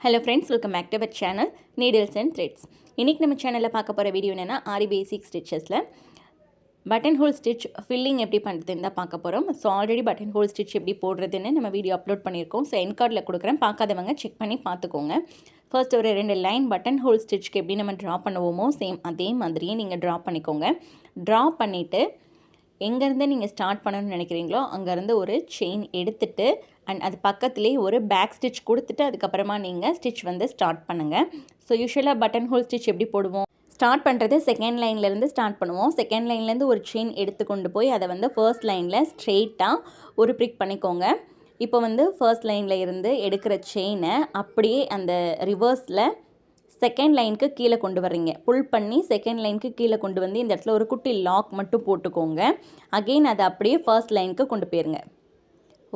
Hello friends, welcome back to our channel Needles and Threads. இன்னைக்கு நம்ம சேனல்ல பார்க்க போற வீடியோ என்னன்னா aari basic stitchesல buttonhole stitch filling எப்படி பண்றதுன்னு தான் பார்க்க போறோம். சோ ஆல்ரெடி buttonhole stitch எப்படி போடுறதுன்னு நம்ம வீடியோ அப்லோட் பண்ணியிருக்கோம். சோ எண்ட் கார்ட்ல கொடுக்குறேன், பார்க்காதவங்க செக் பண்ணி பார்த்துக்கோங்க. ஃபர்ஸ்ட் ஒரு ரெண்டு லைன் buttonhole stitchக்கு எப்படி நம்ம டிரா பண்ணுவோமோ சேம் அதே மாதிரியே நீங்க டிரா பண்ணிக்கோங்க. டிரா பண்ணிட்டு எங்கேருந்து நீங்கள் ஸ்டார்ட் பண்ணணும்னு நினைக்கிறீங்களோ அங்கேருந்து ஒரு செயின் எடுத்துட்டு அண்ட் அது பக்கத்துலேயே ஒரு பேக் ஸ்டிச் கொடுத்துட்டு அதுக்கப்புறமா நீங்கள் ஸ்டிச் வந்து ஸ்டார்ட் பண்ணுங்கள். ஸோ யூஸ்வலாக பட்டன் ஹோல் ஸ்டிச் எப்படி போடுவோம், ஸ்டார்ட் பண்ணுறது செகண்ட் லைன்லேருந்து ஸ்டார்ட் பண்ணுவோம். செகண்ட் லைன்லேருந்து ஒரு செயின் எடுத்து கொண்டு போய் அதை வந்து ஃபர்ஸ்ட் லைனில் ஸ்ட்ரெயிட்டாக ஒரு ப்ரிக் பண்ணிக்கோங்க. இப்போ வந்து ஃபர்ஸ்ட் லைனில் இருந்து எடுக்கிற செயினை அப்படியே அந்த ரிவர்ஸில் செகண்ட் லைனுக்கு கீழே கொண்டு வர்றீங்க. புல் பண்ணி செகண்ட் லைனுக்கு கீழே கொண்டு வந்து இந்த இடத்துல ஒரு குட்டி லாக் மட்டும் போட்டுக்கோங்க. அகெயின் அதை அப்படியே ஃபர்ஸ்ட் லைனுக்கு கொண்டு போயிருங்க.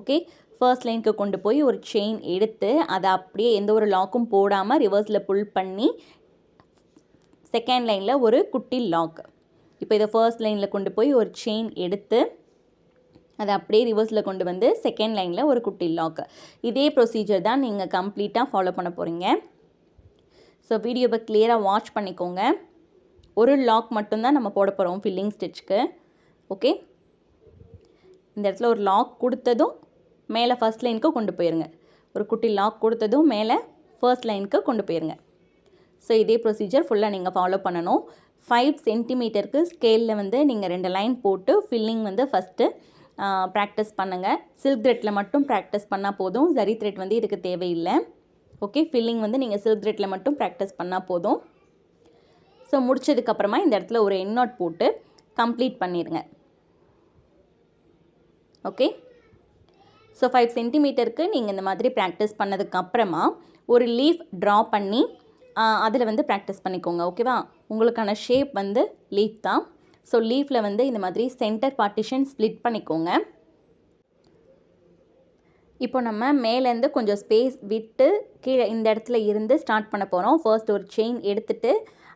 ஓகே, ஃபர்ஸ்ட் லைனுக்கு கொண்டு போய் ஒரு செயின் எடுத்து அதை அப்படியே எந்த ஒரு லாக்கும் போடாமல் ரிவர்ஸில் புல் பண்ணி செகண்ட் லைனில் ஒரு குட்டி லாக். இப்போ இதை ஃபர்ஸ்ட் லைனில் கொண்டு போய் ஒரு செயின் எடுத்து அதை அப்படியே ரிவர்ஸில் கொண்டு வந்து செகண்ட் லைனில் ஒரு குட்டி லாக். இதே ப்ரொசீஜர் தான் நீங்கள் கம்ப்ளீட்டாக ஃபாலோ பண்ண போகிறீங்க. ஸோ வீடியோவை கிளியராக வாட்ச் பண்ணிக்கோங்க. ஒரு லாக் மட்டும்தான் நம்ம போட போகிறோம் ஃபில்லிங் ஸ்டிச்சுக்கு. ஓகே, இந்த இடத்துல ஒரு லாக் கொடுத்ததும் மேலே ஃபர்ஸ்ட் லைனுக்கு கொண்டு போயிருங்க. ஒரு குட்டி லாக் கொடுத்ததும் மேலே ஃபர்ஸ்ட் லைனுக்கு கொண்டு போயிருங்க. ஸோ இதே ப்ரொசீஜர் ஃபுல்லாக நீங்கள் ஃபாலோ பண்ணணும். 5 சென்டிமீட்டருக்கு ஸ்கேலில் வந்து நீங்கள் 2 லைன் போட்டு ஃபில்லிங் வந்து ஃபஸ்ட்டு ப்ராக்டிஸ் பண்ணுங்கள். சில்க் த்ரெட்டில் மட்டும் ப்ராக்டிஸ் பண்ணால் போதும், ஜரி த்ரெட் வந்து இதுக்கு தேவையில்லை. ஓகே, ஃபில்லிங் வந்து நீங்கள் சில்க் த்ரெட்டில் மட்டும் ப்ராக்டிஸ் பண்ணால் போதும். ஸோ முடிச்சதுக்கப்புறமா இந்த இடத்துல ஒரு எண்ட் நாட் போட்டு கம்ப்ளீட் பண்ணிடுங்க. ஓகே, ஸோ 5 சென்டிமீட்டருக்கு நீங்கள் இந்த மாதிரி ப்ராக்டிஸ் பண்ணதுக்கப்புறமா ஒரு லீஃப் ட்ரா பண்ணி அதில் வந்து ப்ராக்டிஸ் பண்ணிக்கோங்க. ஓகேவா, உங்களுக்கான ஷேப் வந்து லீஃப் தான். ஸோ லீஃபில் வந்து இந்த மாதிரி சென்டர் பார்ட்டிஷன் ஸ்ப்ளிட் பண்ணிக்கோங்க. இப்போ நம்ம மேலேருந்து கொஞ்சம் ஸ்பேஸ் விட்டு கீழே இந்த இடத்துல இருந்து ஸ்டார்ட் பண்ண போகிறோம். ஃபர்ஸ்ட் ஒரு செயின் எடுத்துகிட்டு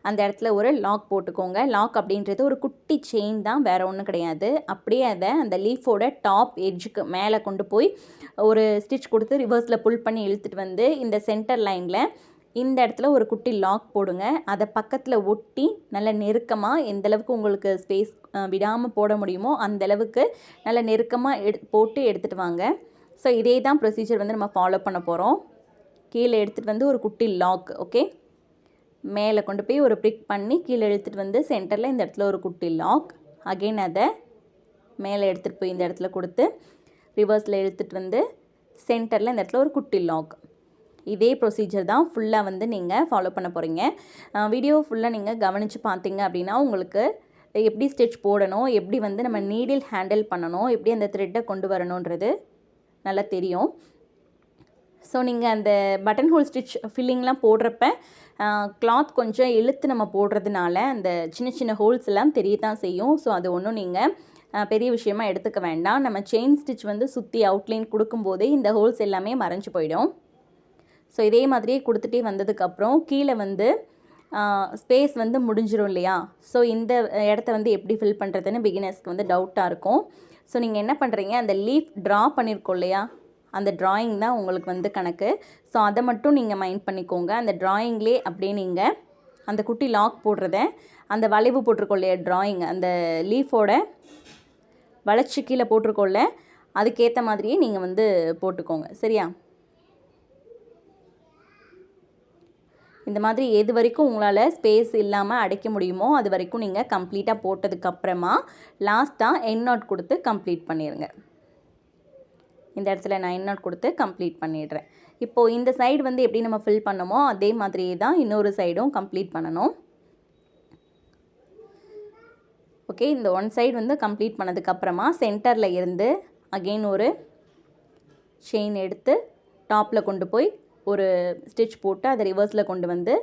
அந்த இடத்துல ஒரு லாக் போட்டுக்கோங்க. லாக் அப்படின்றது ஒரு குட்டி செயின் தான், வேறு ஒன்றும் கிடையாது. அப்படியே அதை அந்த லீஃபோட டாப் எட்ஜுக்கு மேலே கொண்டு போய் ஒரு ஸ்டிச் கொடுத்து ரிவர்ஸில் புல் பண்ணி இழுத்துட்டு வந்து இந்த சென்டர் லைனில் இந்த இடத்துல ஒரு குட்டி லாக் போடுங்க. அதை பக்கத்தில் ஒட்டி நல்ல நெருக்கமாக எந்தளவுக்கு உங்களுக்கு ஸ்பேஸ் விடாமல் போட முடியுமோ அந்தளவுக்கு நல்ல நெருக்கமாக போட்டு எடுத்துகிட்டு வாங்க. ஸோ இதே தான் ப்ரொசீஜர் வந்து நம்ம ஃபாலோ பண்ண போகிறோம். கீழே எடுத்துகிட்டு வந்து ஒரு குட்டி லாக், ஓகே, மேலே கொண்டு போய் ஒரு ப்ரிக் பண்ணி கீழே எடுத்துகிட்டு வந்து சென்டரில் இந்த இடத்துல ஒரு குட்டி லாக். அகெயின் அதை மேலே எடுத்துகிட்டு போய் இந்த இடத்துல கொடுத்து ரிவர்ஸில் எடுத்துகிட்டு வந்து சென்டரில் இந்த இடத்துல ஒரு குட்டி லாக். இதே ப்ரொசீஜர் தான் ஃபுல்லாக வந்து நீங்கள் ஃபாலோ பண்ண போகிறீங்க. வீடியோ ஃபுல்லாக நீங்கள் கவனித்து பார்த்தீங்க அப்படின்னா உங்களுக்கு எப்படி ஸ்டிச் போடணும், எப்படி வந்து நம்ம நீடில் ஹேண்டில் பண்ணணும், எப்படி அந்த த்ரெட்டை கொண்டு வரணுன்றது நல்லா தெரியும். ஸோ நீங்கள் அந்த பட்டன் ஹோல் ஸ்டிச் ஃபில்லிங்லாம் போடுறப்ப கிளாத் கொஞ்சம் இழுத்து நம்ம போடுறதுனால அந்த சின்ன சின்ன ஹோல்ஸ் எல்லாம் தெரிய தான் செய்யும். ஸோ அது ஒன்றும் நீங்கள் பெரிய விஷயமா எடுத்துக்க வேண்டாம். நம்ம செயின் ஸ்டிச் வந்து சுற்றி அவுட்லைன் கொடுக்கும்போதே இந்த ஹோல்ஸ் எல்லாமே மறைஞ்சு போயிடும். ஸோ இதே மாதிரியே கொடுத்துட்டே வந்ததுக்கப்புறம் கீழே வந்து ஸ்பேஸ் வந்து முடிஞ்சிடும் இல்லையா. ஸோ இந்த இடத்த வந்து எப்படி ஃபில் பண்ணுறதுன்னு பிகினர்ஸ்க்கு வந்து டவுட்டாக இருக்கும். ஸோ நீங்கள் என்ன பண்ணுறீங்க, அந்த லீஃப் ட்ரா பண்ணியிருக்கோம் இல்லையா, அந்த ட்ராயிங் தான் உங்களுக்கு வந்து கணக்கு. ஸோ அதை மட்டும் நீங்கள் மைண்ட் பண்ணிக்கோங்க. அந்த ட்ராயிங்லேயே அப்படியே நீங்கள் அந்த குட்டி லாக் போடுறத அந்த வளைவு போட்டிருக்கோம் இல்லையா ட்ராயிங், அந்த லீஃபோட வளைச்சி கீழே போட்டிருக்கோம்ல அதுக்கேற்ற மாதிரியே நீங்கள் வந்து போட்டுக்கோங்க. சரியா, இந்த மாதிரி எது வரைக்கும் உங்களால் ஸ்பேஸ் இல்லாமல் அடைக்க முடியுமோ அது வரைக்கும் நீங்கள் கம்ப்ளீட்டாக போட்டதுக்கப்புறமா லாஸ்ட்டாக எண்ட் நாட் கொடுத்து கம்ப்ளீட் பண்ணிடுங்க. இந்த இடத்துல நான் எண்ட் நாட் கொடுத்து கம்ப்ளீட் பண்ணிடுறேன். இப்போது இந்த சைடு வந்து எப்படி நம்ம ஃபில் பண்ணமோ அதே மாதிரியே தான் இன்னொரு சைடும் கம்ப்ளீட் பண்ணணும். ஓகே, இந்த ஒன் சைடு வந்து கம்ப்ளீட் பண்ணதுக்கப்புறமா சென்டரில் இருந்து அகெயின் ஒரு செயின் எடுத்து டாப்பில் கொண்டு போய் ஒரு ஸ்டிச் போட்டு அதை ரிவர்ஸில் கொண்டு வந்து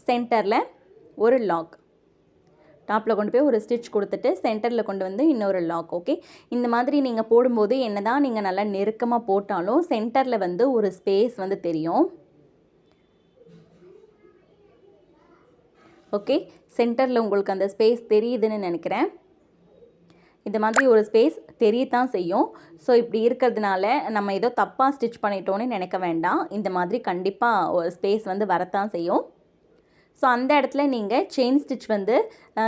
சென்டரில் ஒரு லாக், டாப்பில் கொண்டு போய் ஒரு ஸ்டிச் கொடுத்துட்டு சென்டரில் கொண்டு வந்து இன்னொரு லாக். ஓகே, இந்த மாதிரி நீங்கள் போடும்போது என்ன தான் நீங்கள் நல்லா நெருக்கமாக போட்டாலும் சென்டரில் வந்து ஒரு ஸ்பேஸ் வந்து தெரியும். ஓகே, சென்டரில் உங்களுக்கு அந்த ஸ்பேஸ் தெரியுதுன்னு நினைக்கிறேன். இந்த மாதிரி ஒரு ஸ்பேஸ் தெரியத்தான் செய்யும். ஸோ இப்படி இருக்கிறதுனால நம்ம ஏதோ தப்பாக ஸ்டிச் பண்ணிட்டோன்னு நினைக்க வேண்டாம். இந்த மாதிரி கண்டிப்பாக ஒரு ஸ்பேஸ் வந்து வரத்தான் செய்யும். ஸோ அந்த இடத்துல நீங்கள் செயின் ஸ்டிச் வந்து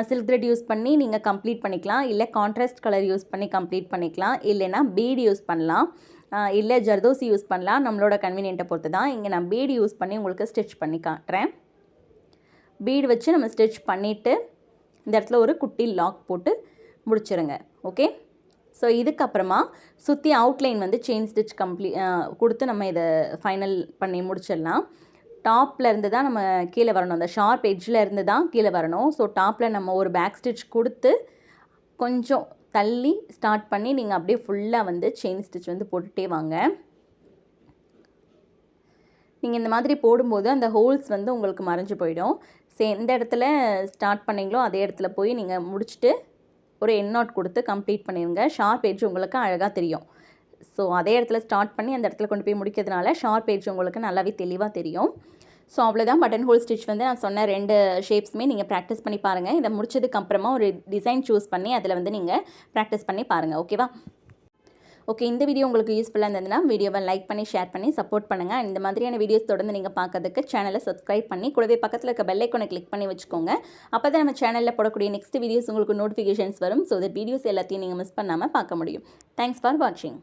சில்க் த்ரெட் யூஸ் பண்ணி நீங்கள் கம்ப்ளீட் பண்ணிக்கலாம். இல்லை கான்ட்ராஸ்ட் கலர் யூஸ் பண்ணி கம்ப்ளீட் பண்ணிக்கலாம். இல்லைனா பீடு யூஸ் பண்ணலாம். இல்லை ஜர்தோசி யூஸ் பண்ணலாம். நம்மளோட கன்வீனியன்ட்டை பொறுத்து தான். இங்கே நான் பீடு யூஸ் பண்ணி உங்களுக்கு ஸ்டிச் பண்ணி காட்டுறேன். பீடு வச்சு நம்ம ஸ்டிச் பண்ணிவிட்டு இந்த இடத்துல ஒரு குட்டி லாக் போட்டு முடிச்சிருங்க. ஓகே. ஸோ இதுக்கப்புறமா சுற்றி அவுட்லைன் வந்து செயின் ஸ்டிச் கொடுத்து நம்ம இதை ஃபைனல் பண்ணி முடிச்சிடலாம். டாப்பில் இருந்து தான் நம்ம கீழே வரணும். அந்த ஷார்ப் எட்ஜில் இருந்து தான் கீழே வரணும். ஸோ டாப்பில் நம்ம ஒரு பேக் ஸ்டிச் கொடுத்து கொஞ்சம் தள்ளி ஸ்டார்ட் பண்ணி நீங்கள் அப்படியே ஃபுல்லாக வந்து செயின் ஸ்டிச் வந்து போட்டுகிட்டே வாங்க. நீங்கள் இந்த மாதிரி போடும்போது அந்த ஹோல்ஸ் வந்து உங்களுக்கு மறைஞ்சு போயிடும். எந்த இடத்துல ஸ்டார்ட் பண்ணிங்களோ அதே இடத்துல போய் நீங்கள் முடிச்சுட்டு ஒரு எண்ட் நாட் கொடுத்து கம்ப்ளீட் பண்ணிடுங்க. ஷார்ப் எட்ஜ் உங்களுக்கு அழகாக தெரியும். ஸோ அதே இடத்துல ஸ்டார்ட் பண்ணி அந்த இடத்துல கொண்டு போய் முடிக்கிறதுனால ஷார்ப் எட்ஜ் உங்களுக்கு நல்லாவே தெளிவாக தெரியும். ஸோ அவ்வளோதான். பட்டன் ஹோல் ஸ்டிச் வந்து நான் சொன்ன 2 ஷேப்ஸுமே நீங்கள் ப்ராக்டிஸ் பண்ணி பாருங்கள். இதை முடிச்சதுக்கப்புறமா ஒரு டிசைன் சூஸ் பண்ணி அதில் வந்து நீங்கள் ப்ராக்டிஸ் பண்ணி பாருங்கள். ஓகேவா? ஓகே, இந்த வீடியோ உங்களுக்கு யூஸ்ஃபுல்லாக இருந்ததுன்னா வீடியோவை லைக் பண்ணி ஷேர் பண்ணி சப்போர்ட் பண்ணுங்கள். இந்த மாதிரியான வீடியோஸ் தொடர்ந்து நீங்கள் பார்க்கறதுக்கு சேனலை சப்ஸ்கிரைப் பண்ணி கூடவே பக்கத்தில் இருக்க பெல் ஐக்கானை கிளிக் பண்ணி வச்சுக்கோங்க. அப்போ தான் நம்ம சேனலில் போடக்கூடிய நெக்ஸ்ட் வீடியோஸ் உங்களுக்கு நோட்டிஃபிகேஷன்ஸ் வரும். ஸோ இந்த வீடியோஸ் எல்லாத்தையும் நீங்கள் மிஸ் பண்ணாமல் பார்க்க முடியும். தேங்க்ஸ் ஃபார் வாட்சிங்.